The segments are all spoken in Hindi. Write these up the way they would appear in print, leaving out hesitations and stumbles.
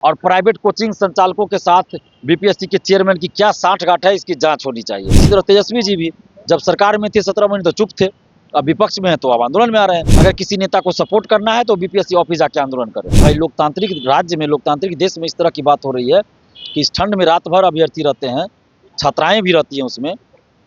और प्राइवेट कोचिंग संचालकों के साथ बीपीएससी के चेयरमैन की क्या साठगांठ है, इसकी जांच होनी चाहिए। इसी तरह तेजस्वी जी भी जब सरकार में थे 17 महीने तो चुप थे, अब विपक्ष में है तो अब आंदोलन में आ रहे हैं। अगर किसी नेता को सपोर्ट करना है तो बीपीएससी ऑफिस जाके आंदोलन करें। भाई लोकतांत्रिक राज्य में, लोकतांत्रिक देश में इस तरह की बात हो रही है कि इस ठंड में रात भर अभ्यर्थी रहते हैं, छात्राएं भी रहती हैं उसमें,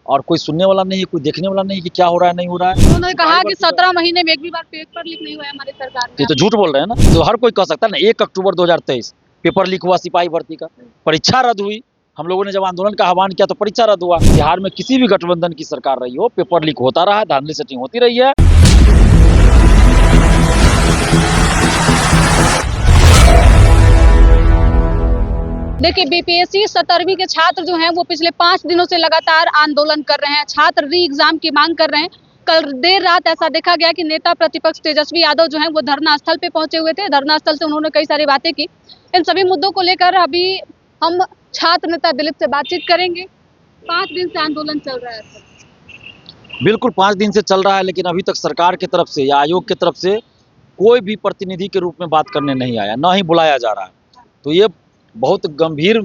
और कोई सुनने वाला नहीं है, कोई देखने वाला नहीं है कि क्या हो रहा है नहीं हो रहा है। उन्होंने कहा कि 17 महीने में एक भी बार पेपर लीक नहीं हुआ है हमारी सरकार में। ये तो झूठ बोल रहे हैं ना, तो हर कोई कह सकता है ना। 1 अक्टूबर 2023 पेपर लीक हुआ सिपाही भर्ती का, परीक्षा रद्द हुई। हम लोगों ने जब आंदोलन का आह्वान किया तो परीक्षा रद्द हुआ। बिहार में किसी भी गठबंधन की सरकार रही हो, पेपर लीक होता रहा है, धांधली सेटिंग होती रही है। देखिए, बीपीएससी 17वीं के छात्र जो हैं वो पिछले 5 दिनों से लगातार आंदोलन कर रहे हैं। छात्र री एग्जाम की मांग कर रहे हैं। कल देर रात ऐसा देखा गया कि नेता प्रतिपक्ष तेजस्वी यादव जो हैं वो धरना स्थल पे पहुंचे हुए थे। धरना स्थल से उन्होंने कई सारी बातें की। इन सभी मुद्दों को लेकर अभी हम छात्र नेता दिलीप से बातचीत करेंगे। 5 दिन से आंदोलन चल रहा है सर। बिल्कुल 5 दिन से चल रहा है, लेकिन अभी तक सरकार की तरफ से या आयोग की तरफ से कोई भी प्रतिनिधि के रूप में बात करने नहीं आया, ना ही बुलाया जा रहा है। तो ये बहुत गंभीर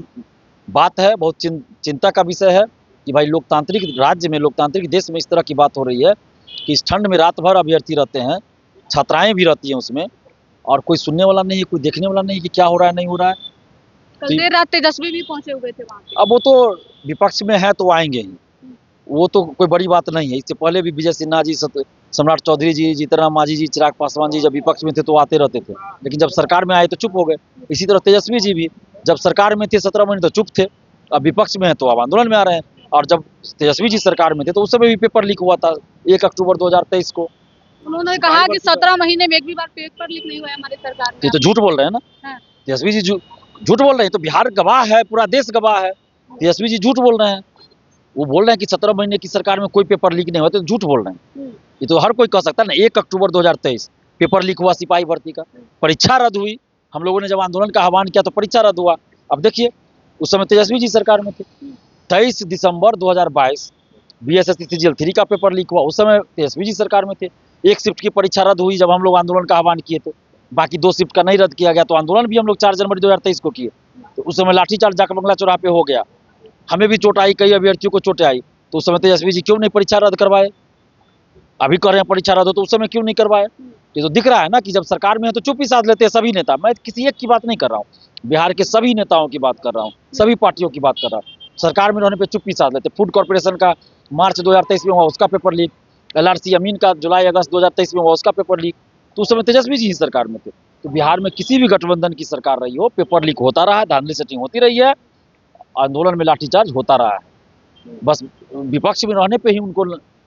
बात है, बहुत चिंता का विषय है कि भाई लोकतांत्रिक राज्य में, लोकतांत्रिक देश में इस तरह की बात हो रही है कि इस ठंड में रात भर अभ्यर्थी रहते हैं, छात्राएं भी रहती हैं उसमें, और कोई सुनने वाला नहीं है, कोई देखने वाला नहीं है कि क्या हो रहा है नहीं हो रहा है। कल देर रात तेजस्वी भी पहुंचे हुए थे वहाँ पे। अब वो तो विपक्ष में है तो आएंगे ही, वो तो कोई बड़ी बात नहीं है। इससे पहले भी विजय सिन्हा जी, सम्राट चौधरी जी, जीतनराम मांझी जी, चिराग पासवान जी जब विपक्ष में थे तो आते रहते थे, लेकिन जब सरकार में आए तो चुप हो गए। इसी तरह तेजस्वी जी भी जब सरकार में थे 17 महीने तो चुप थे, अब विपक्ष में है तो अब आंदोलन में आ रहे हैं। और जब तेजस्वी जी सरकार में थे तो उस समय भी पेपर लीक हुआ था 1 अक्टूबर 2023 को। उन्होंने कहा कि 17 महीने में एक भी बार पेपर लीक नहीं हुआ है हमारी सरकार में। ये तो झूठ बोल रहे हैं ना, हाँ। तेजस्वी जी झूठ बोल रहे हैं। तो बिहार गवाह है, पूरा देश गवाह है, तेजस्वी जी झूठ बोल रहे हैं। वो बोल रहे हैं कि 17 महीने की सरकार में कोई पेपर लीक नहीं हुआ, तो झूठ बोल रहे हैं। ये तो हर कोई कह सकता है ना। 1 अक्टूबर 2023 पेपर लीक हुआ सिपाही भर्ती का, परीक्षा रद्द हुई। हम लोगों ने जब आंदोलन का आह्वान किया तो परीक्षा रद्द हुआ। अब देखिए, उस समय तेजस्वी जी सरकार में थे। 23 दिसंबर 2022 बीएसएससी सीजीएल 3 का पेपर लीक हुआ, उस समय तेजस्वी जी सरकार में थे। 1 शिफ्ट की परीक्षा रद्द हुई जब हम लोग आंदोलन का आह्वान किए थे, बाकी 2 शिफ्ट का नहीं रद्द किया गया। तो आंदोलन भी हम लोग 4 जनवरी 2023 को किए। तो उस समय लाठीचार्ज जाकर बंगला चौराहा पे हो गया, हमें भी चोट आई, कई अभ्यर्थियों को चोटें आई। तो उस समय तेजस्वी जी क्यों नहीं परीक्षा रद्द करवाए? अभी कर रहे हैं परीक्षा रद्द हो, तो उस समय क्यों नहीं करवाए? ये तो दिख रहा है ना कि जब सरकार में है तो चुप ही साध लेते हैं सभी नेता। मैं किसी एक की बात नहीं कर रहा हूँ, बिहार के सभी नेताओं की बात कर रहा हूँ, सभी पार्टियों की बात कर रहा हूँ। सरकार में रहने पे चुप ही साध लेते। फूड कॉर्पोरेशन का मार्च 2023 में हुआ, उसका पेपर लीक। LRC अमीन का जुलाई अगस्त 2023 में हुआ, उसका पेपर लीक। तो उस समय तेजस्वी जी ही सरकार में थे। तो बिहार में किसी भी गठबंधन की सरकार रही हो, पेपर लीक होता रहा है, धांधली सेटिंग होती रही है, आंदोलन में लाठीचार्ज होता रहा है। बस विपक्ष में रहने पे ही उनको,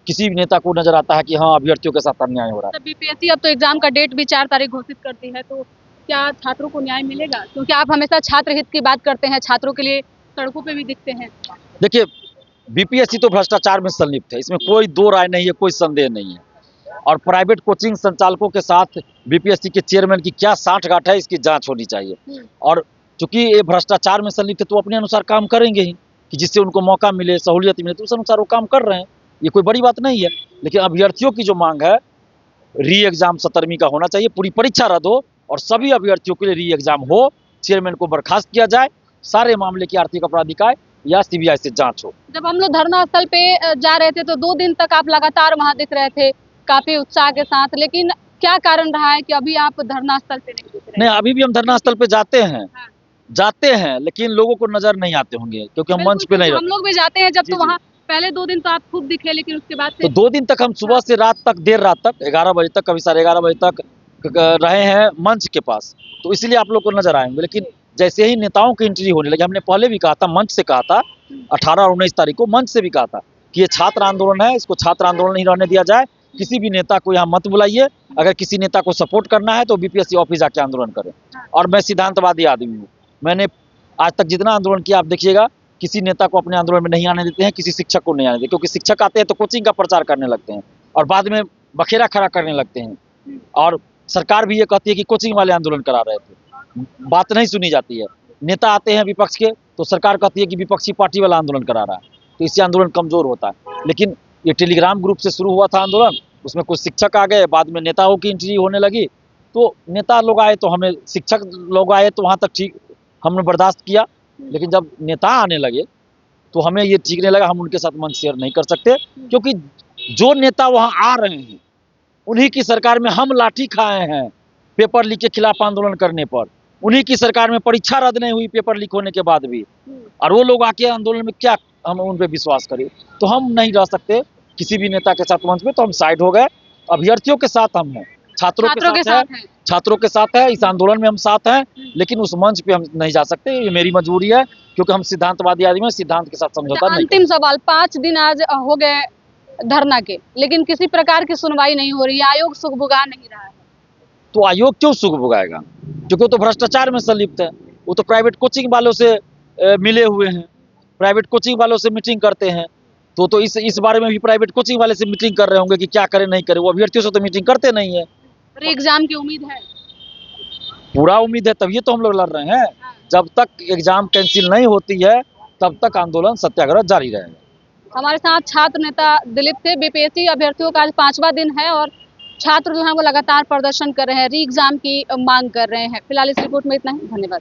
किसी भी नेता को नजर आता है कि हाँ अभ्यर्थियों के साथ अन्याय हो रहा है। बीपीएससी अब तो एग्जाम का डेट भी 4 तारीख घोषित करती है, तो क्या छात्रों को न्याय मिलेगा? क्योंकि आप हमेशा छात्र हित की बात करते हैं, छात्रों के लिए सड़कों पे भी दिखते हैं। देखिए, बीपीएससी तो भ्रष्टाचार में संलिप्त है, इसमें कोई दो राय नहीं है, कोई संदेह नहीं है। और प्राइवेट कोचिंग संचालकों के साथ बीपीएससी के चेयरमैन की क्या साठगांठ है, इसकी जांच होनी चाहिए। और चूंकि ये भ्रष्टाचार में संलिप्त है तो अपने अनुसार काम करेंगे ही, कि जिससे उनको मौका मिले, सहूलियत मिले, तो उस अनुसार वो काम कर रहे हैं। ये कोई बड़ी बात नहीं है। लेकिन अभ्यर्थियों की जो मांग है, री एग्जाम 17वीं का होना चाहिए, पूरी परीक्षा रद्द हो और सभी अभ्यर्थियों के लिए री एग्जाम हो, चेयरमैन को बर्खास्त किया जाए, सारे मामले की आर्थिक अपराध इकाई या सीबीआई से जांच हो। जब हम लोग धरना स्थल पे जा रहे थे तो 2 दिन तक आप लगातार वहां दिख रहे थे, काफी उत्साह के साथ, लेकिन क्या कारण रहा है कि अभी आप धरना स्थल पे नहीं दिख रहे? नहीं, अभी भी हम धरना स्थल पे जाते हैं, लेकिन लोगों को नजर नहीं आते होंगे क्योंकि हम मंच पे नहीं हम लोग भी जाते हैं जब, तो वहाँ पहले 2 दिन तो आप खूब दिखे, लेकिन उसके बाद तो 2 दिन तक हम सुबह से रात तक, देर रात तक, 11 बजे तक, कभी 11:30 बजे तक रहे हैं मंच के पास, तो इसलिए आप लोग को नजर आएंगे। लेकिन जैसे ही नेताओं की एंट्री होने लगी, हमने पहले भी कहा था, मंच से कहा था, 18 और 19 तारीख को मंच से भी कहा था कि ये छात्र आंदोलन है, इसको छात्र आंदोलन नहीं रहने दिया जाए, किसी भी नेता को यहाँ मत बुलाइए। अगर किसी नेता को सपोर्ट करना है तो बीपीएससी ऑफिस जाके आंदोलन करें। और मैं सिद्धांतवादी आदमी हूँ, मैंने आज तक जितना आंदोलन किया, आप देखिएगा, किसी नेता को अपने आंदोलन में नहीं आने देते हैं, किसी शिक्षक को नहीं आने देते, क्योंकि शिक्षक आते हैं तो कोचिंग का प्रचार करने लगते हैं और बाद में बखेरा खड़ा करने लगते हैं। और सरकार भी ये कहती है कि कोचिंग वाले आंदोलन करा रहे थे, बात नहीं सुनी जाती है। नेता आते हैं विपक्ष के तो सरकार कहती है कि विपक्षी पार्टी वाला आंदोलन करा रहा है, तो इससे आंदोलन कमजोर होता है। लेकिन ये टेलीग्राम ग्रुप से शुरू हुआ था आंदोलन, उसमें कुछ शिक्षक आ गए, बाद में नेताओं की एंट्री होने लगी, तो नेता लोग आए तो हमें, शिक्षक लोग आए तो वहाँ तक ठीक हमने बर्दाश्त किया, लेकिन जब नेता आने लगे तो हमें ये ठीक नहीं लगा, हम उनके साथ मंच शेयर नहीं कर सकते, क्योंकि जो नेता वहाँ आ रहे हैं उन्हीं की सरकार में हम लाठी खाए हैं पेपर लीक के खिलाफ आंदोलन करने पर, उन्हीं की सरकार में परीक्षा रद्द नहीं हुई पेपर लीक होने के बाद भी, और वो लोग आके आंदोलन में क्या हम उन पे विश्वास करें। तो हम नहीं रह सकते किसी भी नेता के साथ मंच में, तो हम साइड हो गए। अभ्यर्थियों के साथ हम हैं, छात्रों के साथ है, छात्रों के साथ है, इस आंदोलन में हम साथ हैं, लेकिन उस मंच पे हम नहीं जा सकते, ये मेरी मजबूरी है, क्योंकि हम सिद्धांतवादी आदमी हैं, सिद्धांत के साथ समझौता नहीं। अंतिम सवाल, 5 दिन आज हो गए धरना के, लेकिन किसी प्रकार की सुनवाई नहीं हो रही है, आयोग सुगबुगा नहीं रहा है। तो आयोग क्यों सुगबुगाएगा? क्योंकि वो तो भ्रष्टाचार में संलिप्त है, वो तो प्राइवेट कोचिंग वालों से मिले हुए हैं, प्राइवेट कोचिंग वालों से मीटिंग करते हैं, तो इस बारे में भी प्राइवेट कोचिंग वाले से मीटिंग कर रहे होंगे कि क्या करें नहीं करें। वो अभ्यर्थियों से तो मीटिंग करते नहीं है। एग्जाम की उम्मीद है, पूरा उम्मीद है, तभी तो हम लोग लड़ रहे हैं। जब तक एग्जाम कैंसिल नहीं होती है तब तक आंदोलन सत्याग्रह जारी रहेगा। हमारे साथ छात्र नेता दिलीप थे। बीपीएससी अभ्यर्थियों का आज 5वां दिन है और छात्र जो है वो लगातार प्रदर्शन कर रहे हैं, री एग्जाम की मांग कर रहे हैं। फिलहाल इस रिपोर्ट में इतना ही, धन्यवाद।